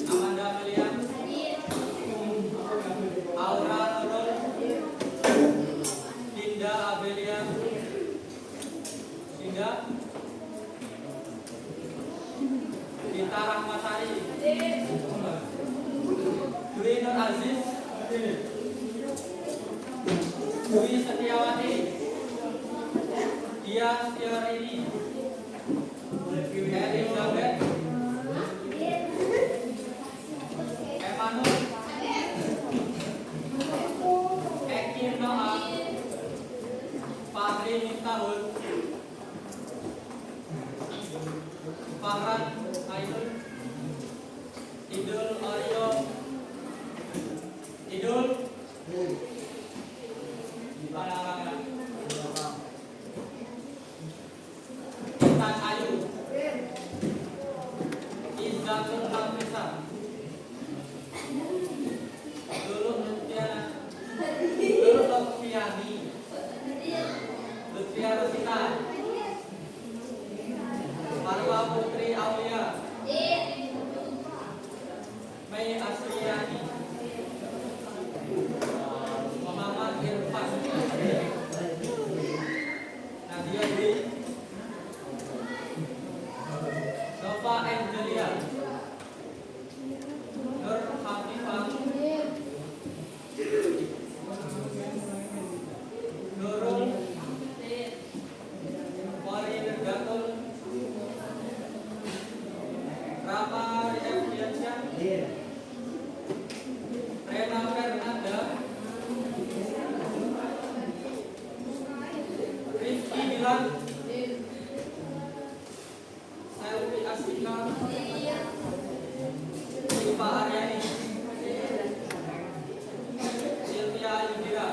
Amanda Amelia, Aura Nurul, Dinda Abelia, Dinda, Dita Rahmasari, Dwi Nur Aziz, Dwi Setiawati, Dia Setiawarini, Elizabeth, Emanul, Eki Noah, Fahri Miftahul, Farhan Ainul, Idul Aryo, Idul Gimana orangnya? Intan Ayu, Izzatul Hafizah, Luluh Lutfiana, Luluh Lutfiani, Lutfia Rosita, Marwa Putri Aulia, Mei Asriyani, Muhammad Irfan, Nadia Dwi, Nova Angelia, Nur Hafifah, Nurul, Wari Nergatul, Rama Efriansyah, Rena Fernanda, Rizky Bilan, Selvi Astika, Siva Aryani, Sylvia Yudhira,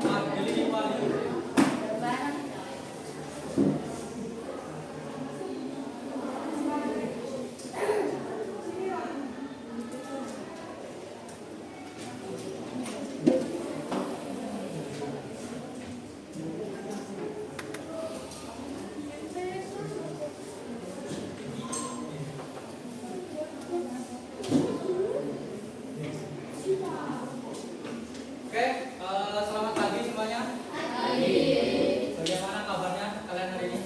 Adli Wahyu, Oke, selamat pagi semuanya. Bagaimana kabarnya kalian hari ini?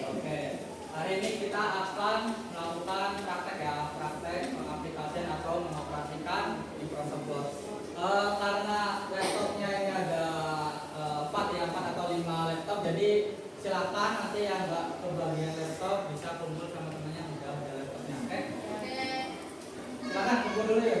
Oke, hari ini kita akan melakukan praktek pengaplikasian atau mengoperasikan Microsoft. Karena laptopnya ini ada 4 atau 5 laptop, jadi silakan nanti yang nggak kebagian laptop bisa kumpul sama temannya yang udah ada laptopnya. Oke? Silakan kumpul dulu ya.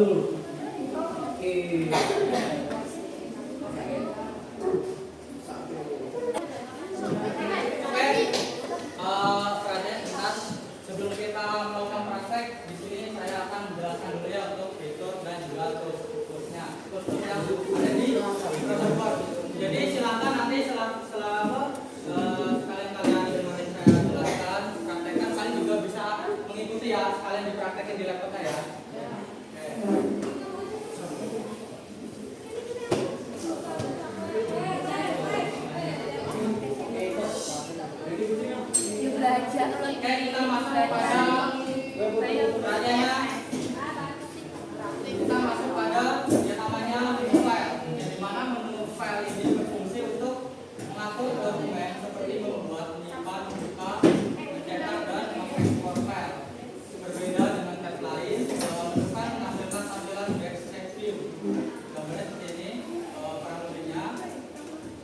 dulu. Oke. Sebelum kita melakukan praktek, di sini saya akan menjelaskan dulu ya untuk fitur dan juga tools-nya yang ada di Microsoft. Jadi silakan nanti selama sekalian kalian dengerin saya jelaskan, praktekkan, kalian juga bisa mengikuti ya, sekalian dipraktekin di laptopnya ya. Oke, kita masuk pada pertanyaannya. Kita masuk pada yang namanya menu file. Yang dimana menu file ini berfungsi untuk mengatur dokumen seperti membuat, menyimpan, membuka, mencetak dan mengekspor file. Berbeda dengan tab lain, menu file menghasilkan tampilan backstage view. Gambarnya seperti ini, kurang lebihnya.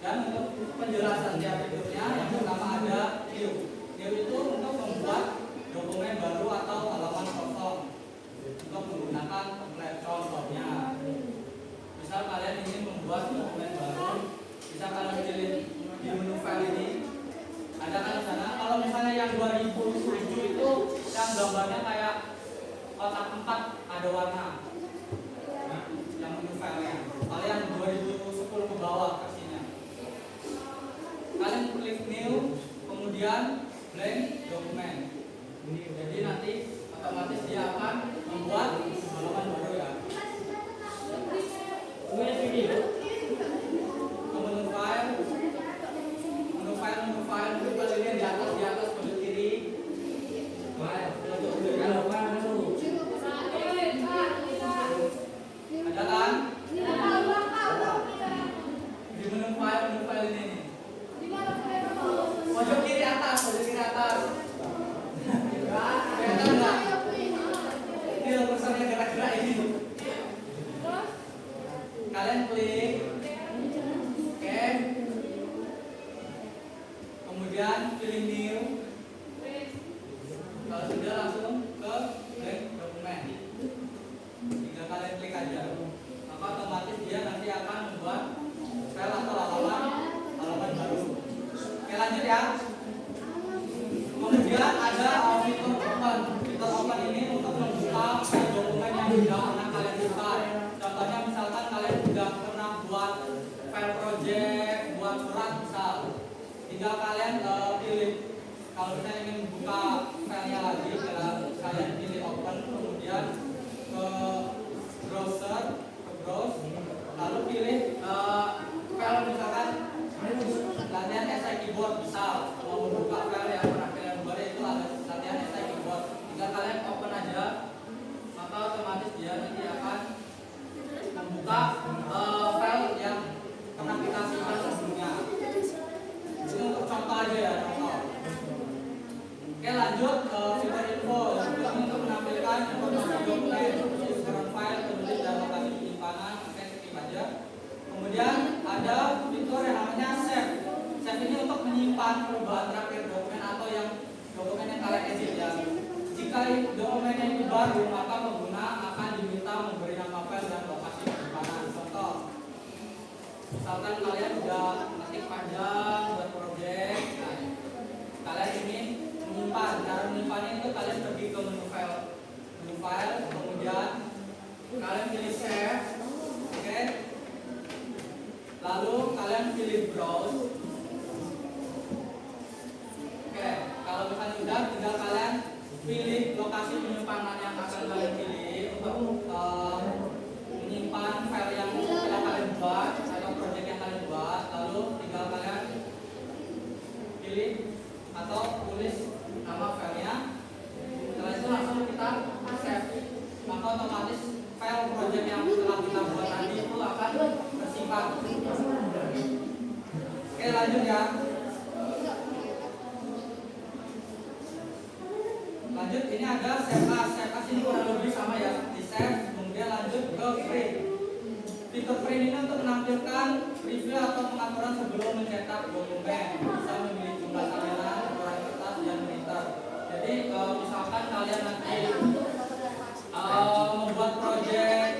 Dan untuk penjelasan tiap fiturnya, yang pertama ada view. View itu untuk membuat dokumen baru atau halaman kosong untuk menggunakan template. Contohnya, misal kalian ingin membuat dokumen baru, bisa kalian pilih di menu file ini. Ada kan di sana. Kalau misalnya yang 2007 itu yang gambarnya kayak kotak 4 ada warna. Nah, yang menu filenya. Kalau yang 2010 ke bawah versinya. Kalian klik new, kemudian blank dokumen. Jadi nanti otomatis dia akan membuat halaman baru ya. Ke menu file, kita lihat di atas pojok kiri. Ada kan? Di menu file ini. Pojok kiri atas. Kelihatan nggak? Ini pesannya gerak-gerak ini. Kalian klik, oke. Kemudian pilih new. Kalau sudah langsung ke blank dokumen. Tinggal kalian klik aja. Maka otomatis dia nanti akan membuat file atau halaman baru. Oke, lanjut ya. Kemudian ada fitur open. Fitur open ini untuk membuka dokumen yang sudah pernah kalian buka. Contohnya misalkan kalian sudah pernah buat file project, buat surat misal. Tinggal kalian pilih. Kalau kita ingin buka filenya lagi, kalian pilih open, kemudian ke browser, lalu pilih file misalkan latihan SI keyboard misal. Mau membuka file yang pernah kalian buat itu ada latihan SI keyboard. Tinggal kalian open aja, maka otomatis dia nanti akan membuka file yang pernah kita simpan sebelumnya. Ini untuk contoh aja ya, contoh. Oke, lanjut ke fitur info. Ini untuk menampilkan informasi dokumen, ukuran file, penulis dan lokasi penyimpanan. Oke, skip aja. Kemudian ada fitur yang namanya save. Save ini untuk menyimpan perubahan terakhir dokumen atau yang dokumen yang kalian edit ya. Jika dokumennya itu baru, maka pengguna akan diminta memberi nama file dan lokasi penyimpanan. Contoh, misalkan kalian sudah ngetik panjang buat project, nah, kalian ingin menyimpan. Cara menyimpannya itu kalian pergi ke menu file, kemudian kalian pilih save, oke. Lalu kalian pilih browse. Oke, kalau misalnya sudah, tinggal kalian pilih lokasi penyimpanan yang akan kalian pilih untuk menyimpan file yang telah kalian buat atau project yang kalian buat. Lalu tinggal kalian pilih atau tulis nama filenya. Setelah itu langsung kita save. Maka otomatis file project yang telah kita buat tadi itu akan tersimpan. Oke, lanjut ya. Lanjut, ini ada save as. Save as ini kurang lebih sama ya. Di save, kemudian lanjut ke print. Fitur print ini untuk menampilkan preview atau pengaturan sebelum mencetak dokumen. Bisa memilih jumlah salinan, ukuran kertas, dan printer. Jadi misalkan kalian nanti membuat project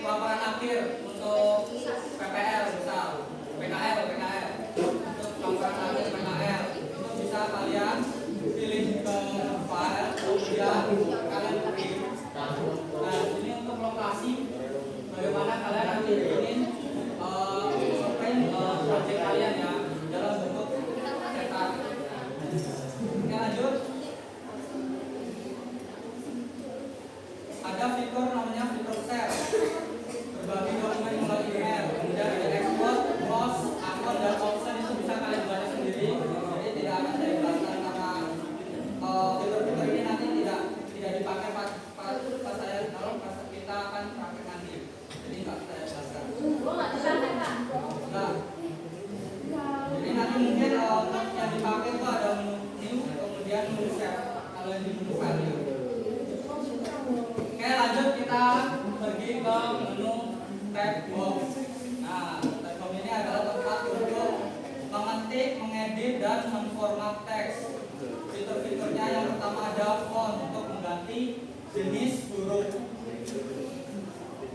dan menformat teks. Fitur-fiturnya yang pertama ada font untuk mengganti jenis huruf.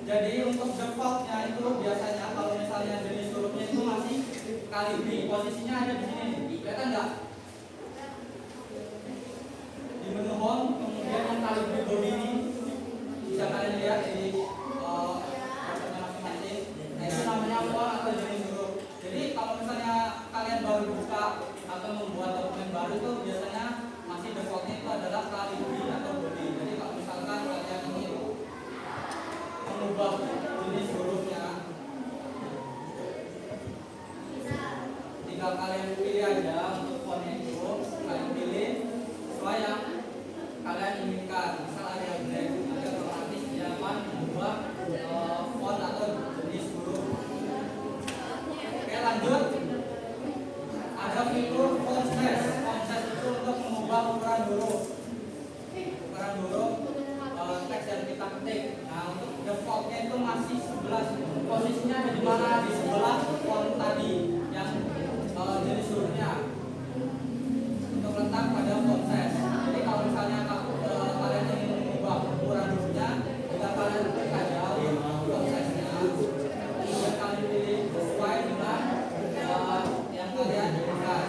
Jadi untuk defaultnya itu biasanya kalau misalnya jenis hurufnya itu masih kalibri, posisinya ada di sini, kelihatan nggak? Di menu home, kemudian yang kalibri body ini bisa kalian lihat di masing-masing. Nah itu namanya font atau jenis huruf. Jadi kalau misalnya kalian baru buka atau membuat dokumen baru itu biasanya masih defaultnya itu adalah kalibri atau body. Jadi kalau misalkan kalian ingin mengubah jenis hurufnya, tinggal kalian pilih aja untuk fontnya itu, kalian pilih sesuai yang kalian inginkan. Misal ada yang black, ada otomatis dia akan mengubah font atau jenis huruf. Oke lanjut, ada fitur font size. Font size itu untuk mengubah ukuran huruf, teks yang kita ketik. Nah untuk defaultnya itu masih 11. Posisinya ada di mana? Di sebelah font tadi yang jenis hurufnya. Untuk letak pada font size. Jadi kalau misalnya kalian ingin mengubah ukuran hurufnya, jika kalian klik aja font size-nya, kemudian kalian pilih sesuai dengan yang kalian inginkan.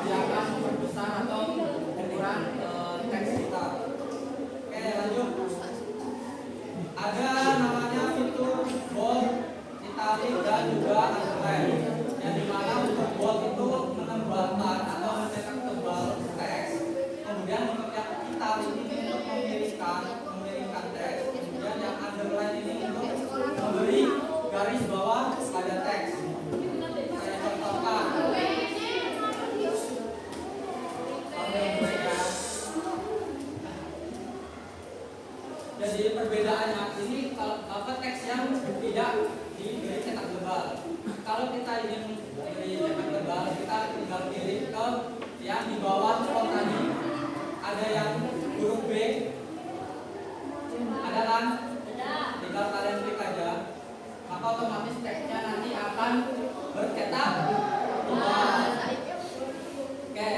Dia akan memperbesar atau ukuran teks kita. Oke lanjut, ada namanya fitur bold, italic dan juga underline. Yang dimana untuk bold itu menebalkan atau mencetak tebal teks, kemudian untuk yang italic ini untuk mengirimkan teks, kemudian yang underline ini untuk memberi garis bawah pada teks. Saya contohkan. Jadi perbedaannya ini kalau teks yang tidak diberi cetak tebal. Kalau kita ingin diberi cetak tebal, kita tinggal pilih ke yang di bawah font tadi. Ada yang huruf B, ada kan? Tinggal kalian klik aja, maka otomatis teksnya nanti akan bercetak tebal. Oke,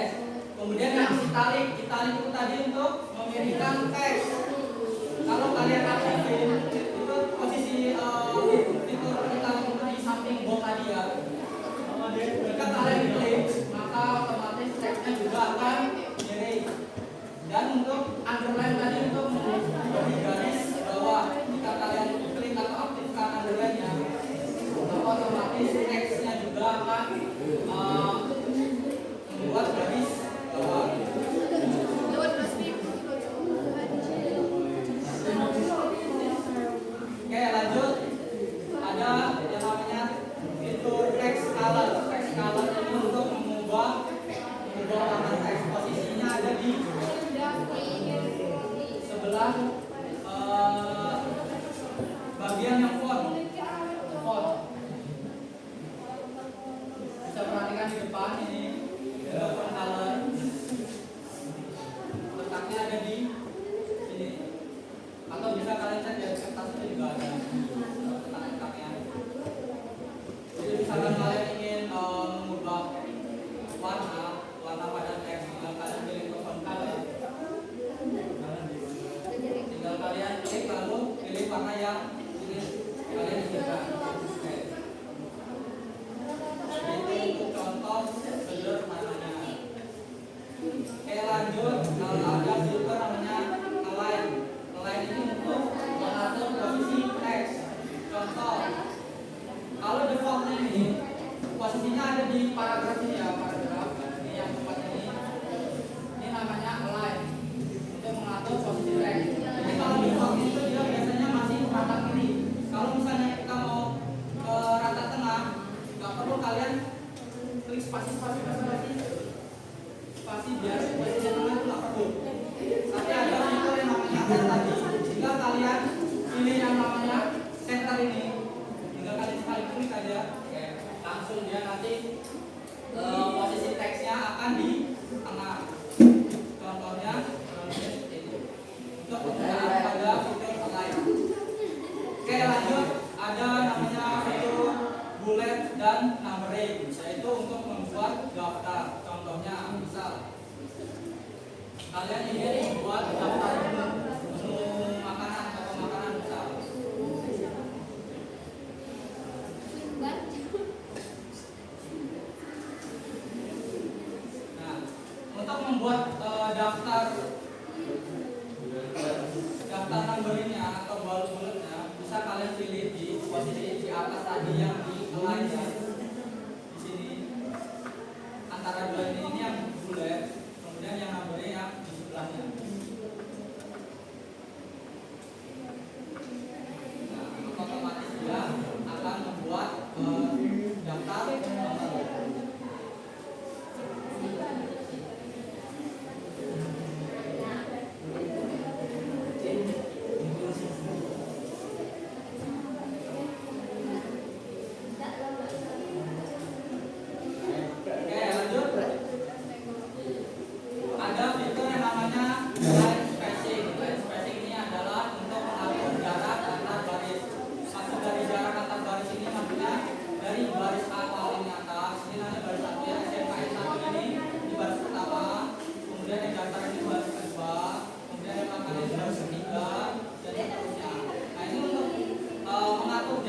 kemudian yang italic itu tadi untuk mengirimkan teks. Kalau kalian aktifin itu posisi fitur italic di samping bold tadi ya. Jika kalian klik, maka otomatis teksnya juga akan miring. Dan untuk underline tadi untuk memberi garis bawah, jika kalian klik atau aktifkan underline-nya, maka otomatis teksnya juga akan membuat garis bawah. Oke lanjut, ada yang namanya fitur text color. Text color ini untuk mengubah warna teks. Posisinya ada di sebelah bagian yang font. Bisa perhatikan di depan ini font color. Letaknya ada di sini. Atau bisa kalian cek di kertas itu juga ada letak-letaknya. Jadi misalkan kalian ingin mengubah warna pada teks, tinggal kalian pilih ke font color. Tinggal kalian klik lalu pilih warna yang ingin kalian inginkan. Itu untuk contoh sederhananya. Oke lanjut, ada fitur namanya align. Align ini untuk mengatur posisi teks. Contoh, kalau default ini posisinya ada di paragraf ini ya, paragraf ini yang tempat ini. Ini namanya align untuk mengatur posisi teks. Jadi kalau default itu dia biasanya masih rata kiri. Kalau misalnya kita mau ke rata tengah, nggak perlu kalian klik spasi biar posisinya tengah itu nggak perlu. Tapi ada fitur yang namanya align tadi. Jika kalian pilih yang namanya center ini, tinggal kalian sekali klik aja, oke, langsung dia nanti posisi teksnya akan di tengah. Contohnya seperti itu. Untuk penggunaan pada fitur align. Oke lanjut, ada namanya fitur bullet dan numbering, yaitu Kalian ingin membuat daftar menu makanan atau makanan besar. Nah, untuk membuat daftar numbernya atau bulat-bulatnya bisa kalian pilih di posisi di atas tadi yang di align ya. Di sini antara dua ini yang bulat, kemudian yang numbernya yang di sebelahnya. Nah, otomatis dia akan membuat daftar nomor.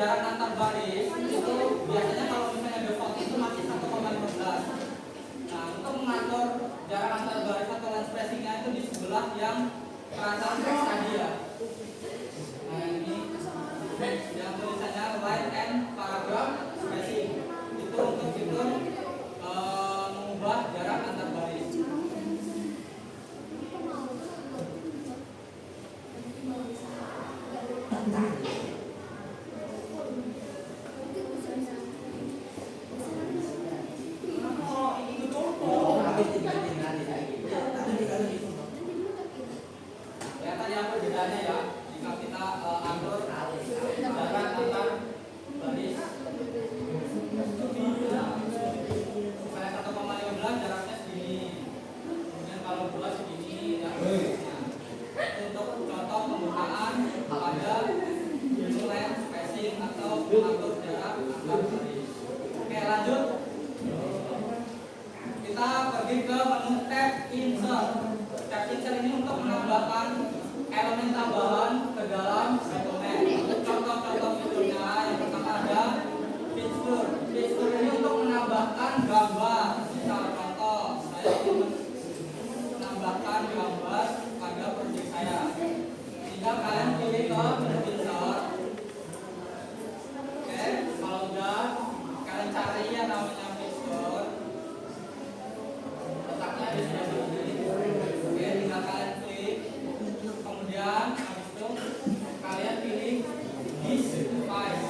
Jarak antar baris itu biasanya kalau misalnya default itu masih 1,15. Nah, untuk mengatur jarak antar baris atau line spacingnya itu di sebelah yang perasaan teks tadi ya. Nah, ini yang tulisannya line and paragraph spacing itu untuk fitur mengubah jarak antar baris. Oke, lanjut. Kita pergi ke menu tab insert. Tab insert ini untuk menambahkan elemen tambahan ke dalam dokumen. Untuk contoh-contoh fiturnya, yang pertama ada fitur. Fitur ini untuk menambahkan gambar. Misal contoh, saya ingin menambahkan gambar pada proyek saya. Tinggal kalian pilih ke menu insert. Oke, kalau udah kalian cari yang namanya fitur, letaknya di sini. Oke, tinggal kalian klik, kemudian habis itu kalian pilih this file.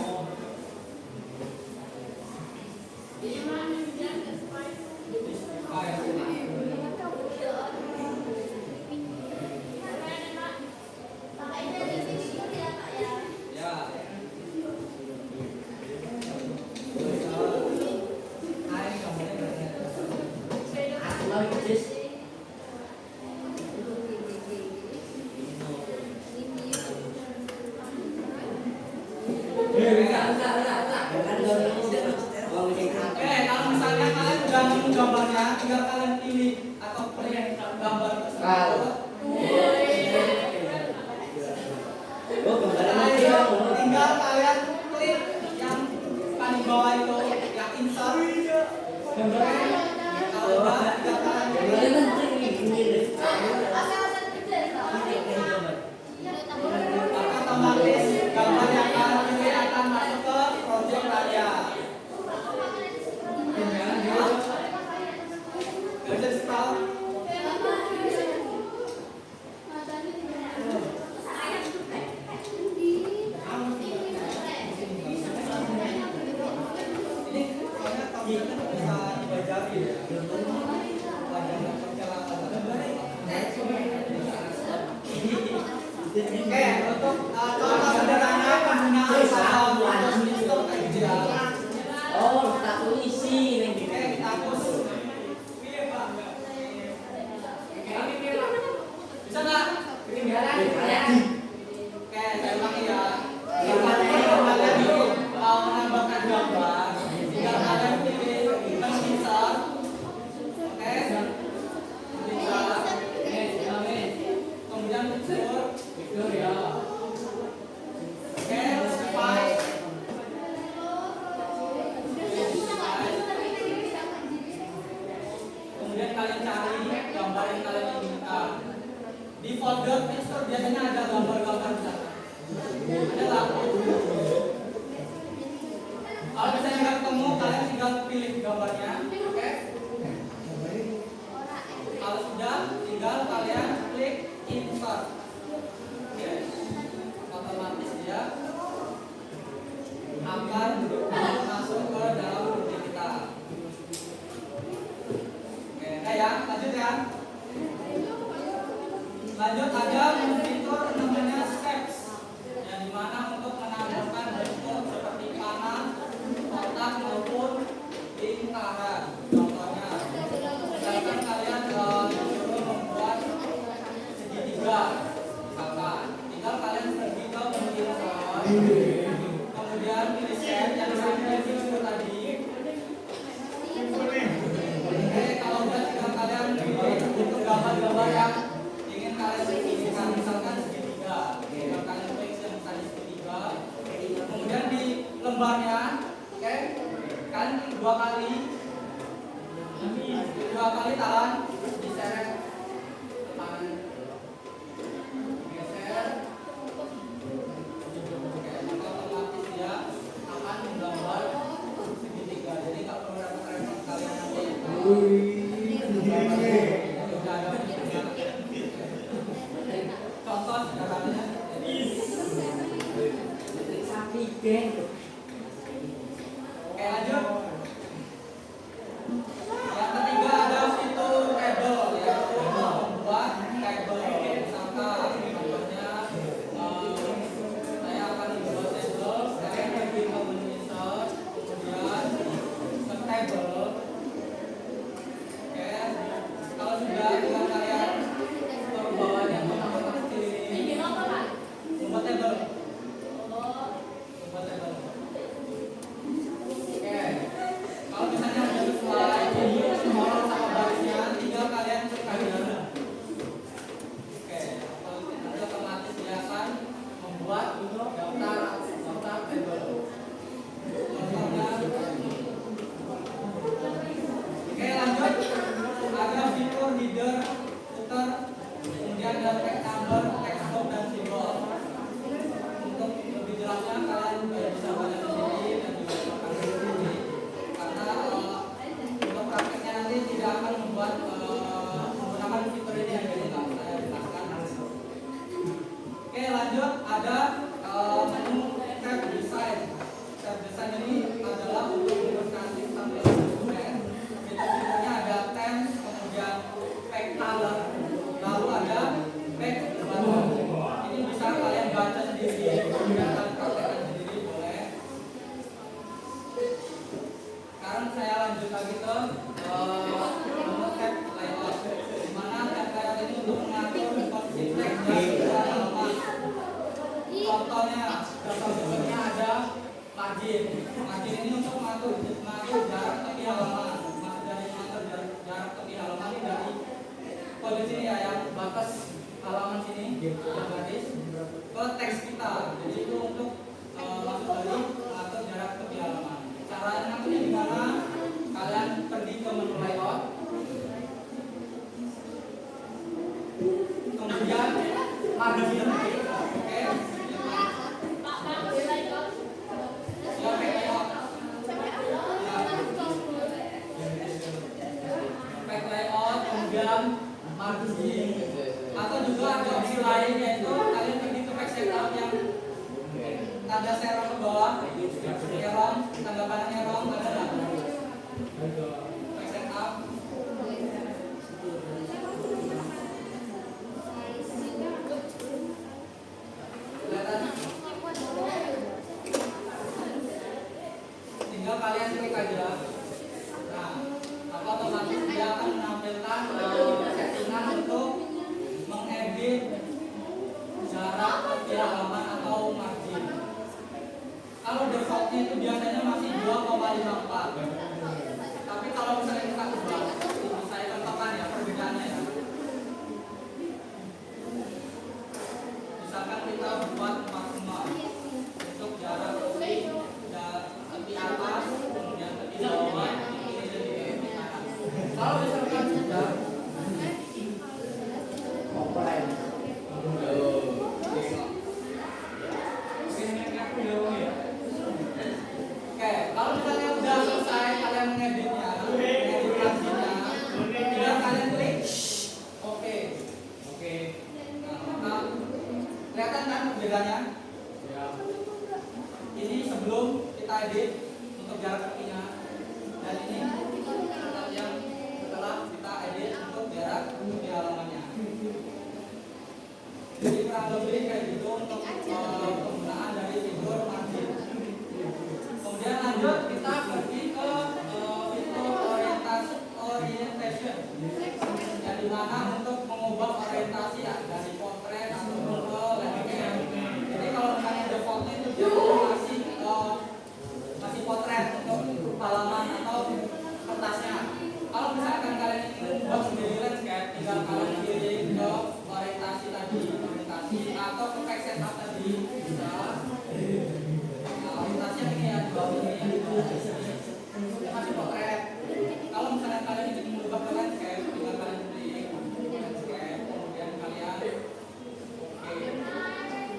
Gambarnya tinggal kalian pilih atau print gambar tersebut. Tinggal kalian klik yang paling bawah itu yang insert. Kalau udah tinggal kalian otomatis gambar yang kalian pilih akan masuk ke project kalian. Oke, untuk contoh sederhana penggunaan sistem kayak gitu ya. Oh, tak isi nih. Oke, kita hapus. Bisa nggak? Ketinggalan. Oke, saya ulangi ya. Kalau kalian mau menambahkan gambar, tinggal kalian pilih insert. Oke, bisa. Kemudian pilih set yang sampai video tadi. Oke, kalau udah tinggal kalian untuk gambar-gambar yang ingin kalian pilihkan, misalkan segitiga. Tinggal kalian pilih yang tadi segitiga. Kemudian di lembarnya, oke, kalian dua kali tahan, diseret ke kanan, geser. Oke, maka otomatis dia akan menggambar segitiga. Jadi tak perlu repot-repot kalian nanti. Contoh sederhananya. Sapi geng. Oke, lanjut. Yang ketiga ada fitur table, yaitu membuat table. Misalkan contohnya saya akan membuat table, saya pergi ke menu insert, kemudian ke table. Oke, kalau sudah tinggal kalian taruh bawahnya kotak kecil ini, membuat table. Membuat table. Oke, kalau misalnya udah sesuai nomor sama barisnya, tinggal kalian klik aja. Oke, nanti otomatis dia akan membuat daftar table. Contohnya. Oke, lanjut. Ada fitur header, footer, kemudian ada text number, text box dan simbol. Untuk lebih jelasnya kalian bisa baca sendiri dan juga makan sendiri. Karena untuk prakteknya nanti tidak akan membuat menggunakan fitur ini, jadi nggak saya jelaskan langsung. Oke, lanjut. Ada menu tab design. Tab design ini adalah untuk menggunakan tampilan dokumen. Fitur-fiturnya ada themes, kemudian back color, lalu ada back button. Ini bisa kalian baca sendiri, kemudian kalian praktekkan sendiri boleh. Sekarang saya lanjut lagi ke menu tab layout, di mana tab layout ini untuk mengatur posisi teks dan halaman. Contohnya, contohnya ada margin. Margin ini untuk mengatur jarak tepi halaman. Maksud dari mengatur jarak tepi halaman ini dari posisi ya yang batas halaman sini, yang garis ke teks kita. Jadi itu untuk maksud dari mengatur jarak tepi halaman. Caranya nantinya di mana? Kalian pergi ke menu layout, kemudian margin. Oke. Ya, back layout, kemudian margin. Atau juga ada opsi lain, yaitu kalian pergi ke back setup yang tanda serong ke bawah, serong, tanda panah serong, ada nggak? Back setup. Kelihatan? Tinggal kalian klik aja. Nah, apa otomatis dia akan menampilkan settingan untuk mengedit jarak tepi halaman atau margin. Kalau defaultnya itu biasanya masih 2,54. Tapi kalau misalnya kita ubah, saya contohkan ya perbedaannya ya. Misalkan kita buat maksimal untuk jarak tepi atas, kemudian tepi bawah, ini jadi tepi kanan. Kalau misalkan sudah Offline. Oke, kalau misalnya udah selesai kalian mengeditnya, mengedit marginnya, tinggal kalian klik oke. Nah, maka kelihatan kan bedanya? Ini sebelum kita edit untuk jarak tepinya, dan ini yang setelah kita edit untuk jarak tepi halamannya. Jadi kurang lebih kayak gitu untuk penggunaan dari fitur margin. Kemudian lanjut kita pergi ke fitur orientation, yang dimana untuk mengubah orientasi ya, dari portrait atau ke landscape. Jadi kalau misalnya defaultnya itu dia pakai setup tadi bisa. Nah, orientasinya ini ya, di bawah ini masih potret. Kalau misalnya kalian ingin mengubah ke landscape, tinggal kalian klik landscape, kemudian kalian oke.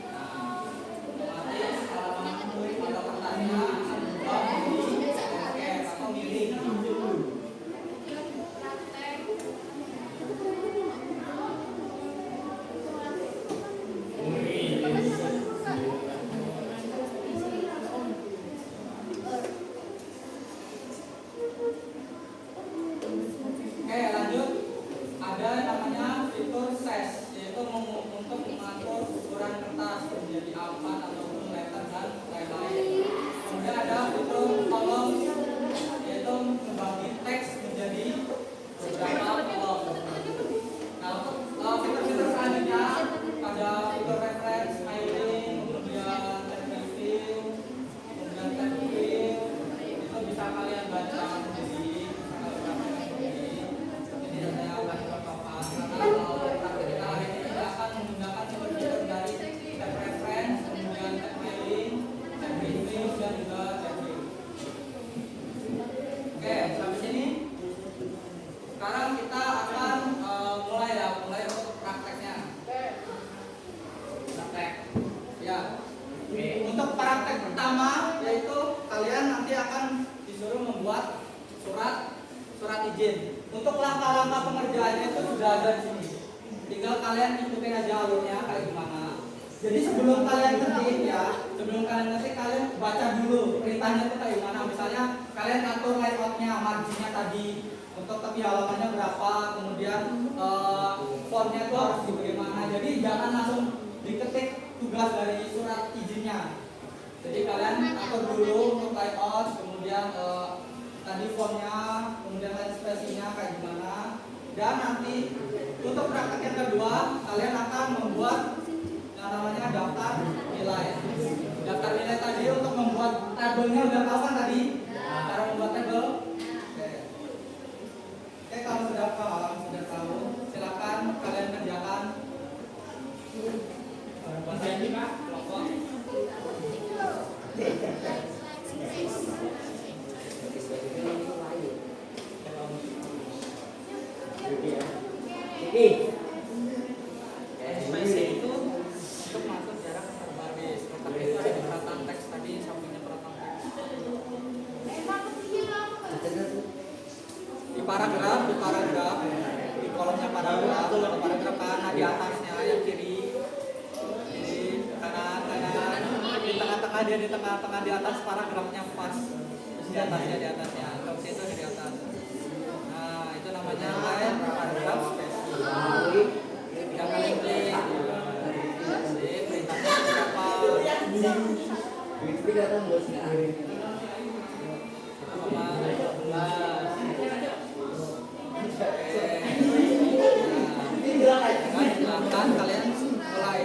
Nah, otomatis halaman atau kertasnya akan berubah menjadi landscape atau miring. Oke, lanjut. Ada namanya fitur size, yaitu untuk mengatur ukuran kertas menjadi A4 ataupun letter dan lain-lain. Kemudian ada fitur kolom, yaitu membagi teks menjadi beberapa kolom. Nah, untuk fitur-fitur selanjutnya ada fitur reference, highlighting, kemudian tab review, kemudian tab view. Itu bisa kalian baca sendiri. Sekarang kita akan mulai untuk prakteknya. Praktek. Ya. Untuk praktek pertama yaitu kalian nanti akan disuruh membuat surat izin. Untuk langkah-langkah pengerjaannya itu sudah ada di sini. Tinggal kalian ikutin aja alurnya kayak gimana. Jadi sebelum kalian ngetik kalian baca dulu perintahnya itu kayak gimana. Misalnya kalian atur layoutnya, marginnya tadi. Untuk tepi halamannya berapa, kemudian fontnya itu harus bagaimana. Jadi jangan langsung diketik tugas dari surat izinnya. Jadi kalian atur dulu untuk layout, kemudian tadi fontnya, kemudian line spacingnya kayak gimana. Dan nanti untuk praktek yang kedua, kalian akan membuat yang namanya daftar nilai. Daftar nilai tadi untuk membuat tabelnya udah tahu kan tadi? Cara membuat tabel. Oke, kalau sudah paham, sudah tahu, silakan kalian kerjakan. Bahasa ini Pak, kelompok. Spacing itu untuk masuk jarak antar baris. Letak itu ada di peratan teks tadi, sampingnya peratan teks. Di paragraf, di kolomnya paragraf, ada paragraf kanan di atasnya, yang kiri, di kanan, di tengah-tengah di atas paragrafnya pas, terus di atasnya, terus itu di atas. Nah, itu namanya line paragraf spacing. Yang kalian klik, perintahnya berapa? Silakan kalian mulai.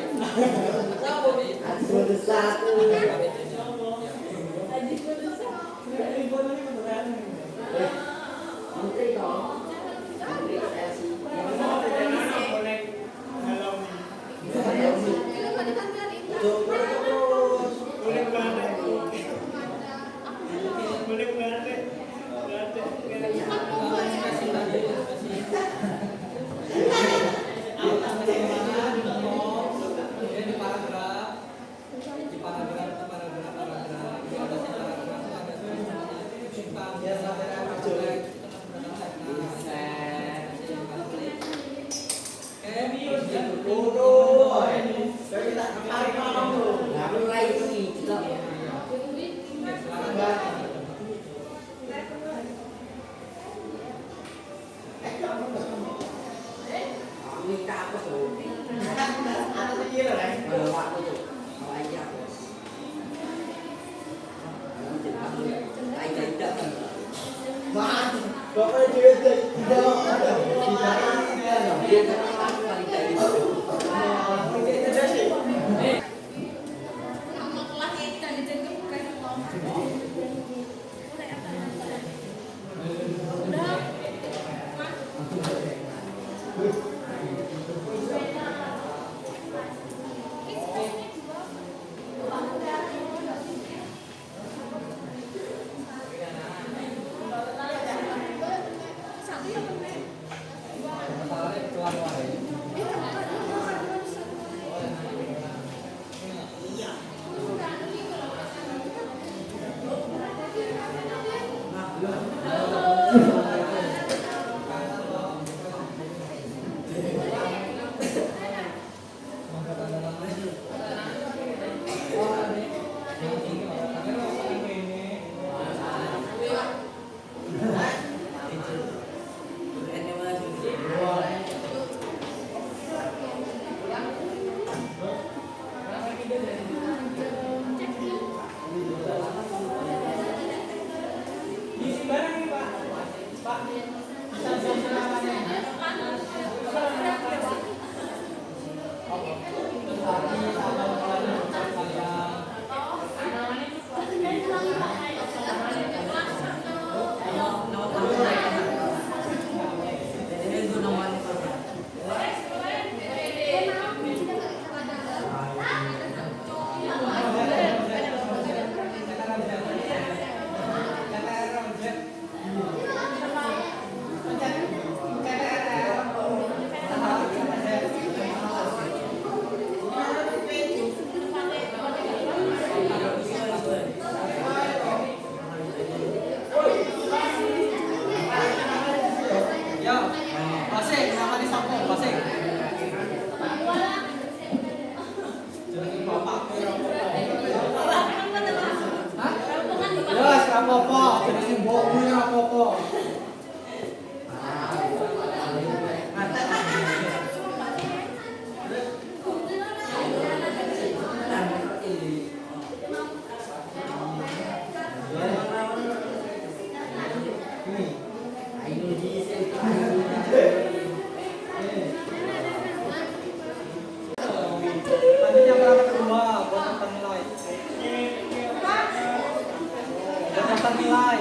nilai.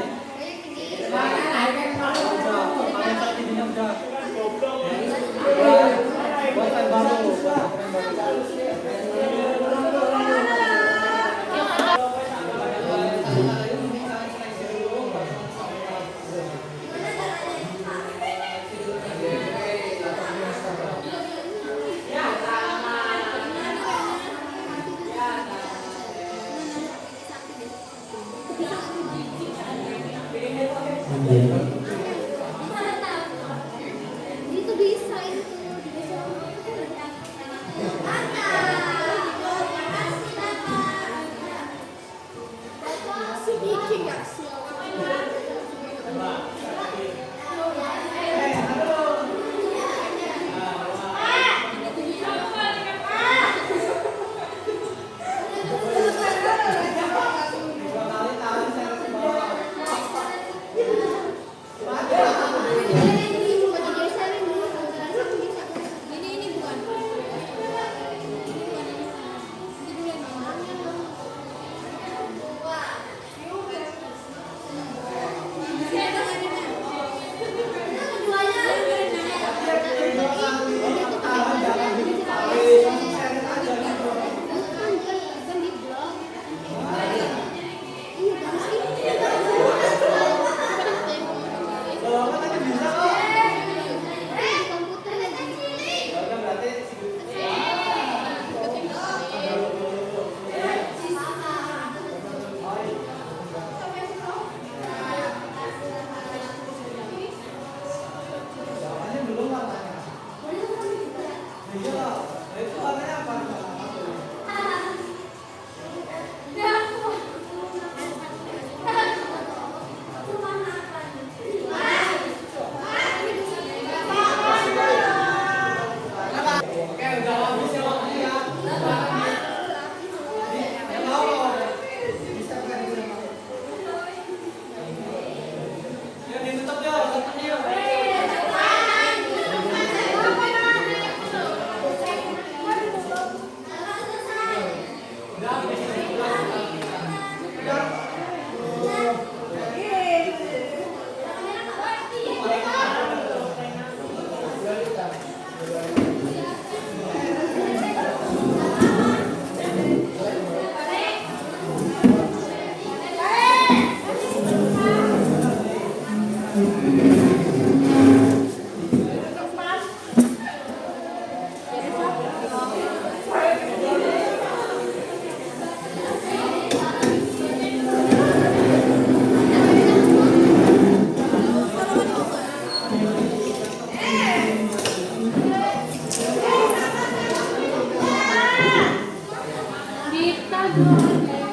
Mana naik kan Udah, kalian terpilihnya udah. Buat yang baru, buat yang baru. Itu bisa itu. Sedikit ya sih. Gimana ya?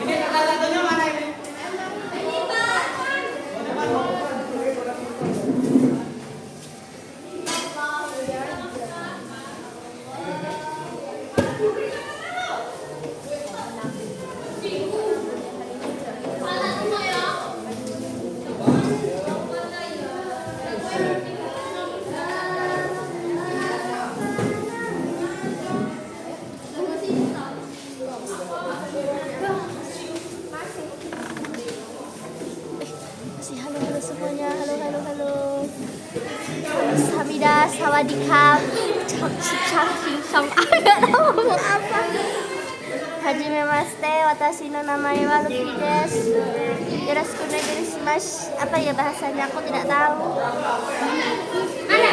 Ini kata satunya mana ini? Masih halo semuanya, halo. Samida, sawadikap, cang, nggak tahu ngomong apa. Hajimemashite, watashi no namae wa Luffy desu. Yoroshiku onegaishimasu. Apa ya bahasanya? Aku tidak tahu. Mana?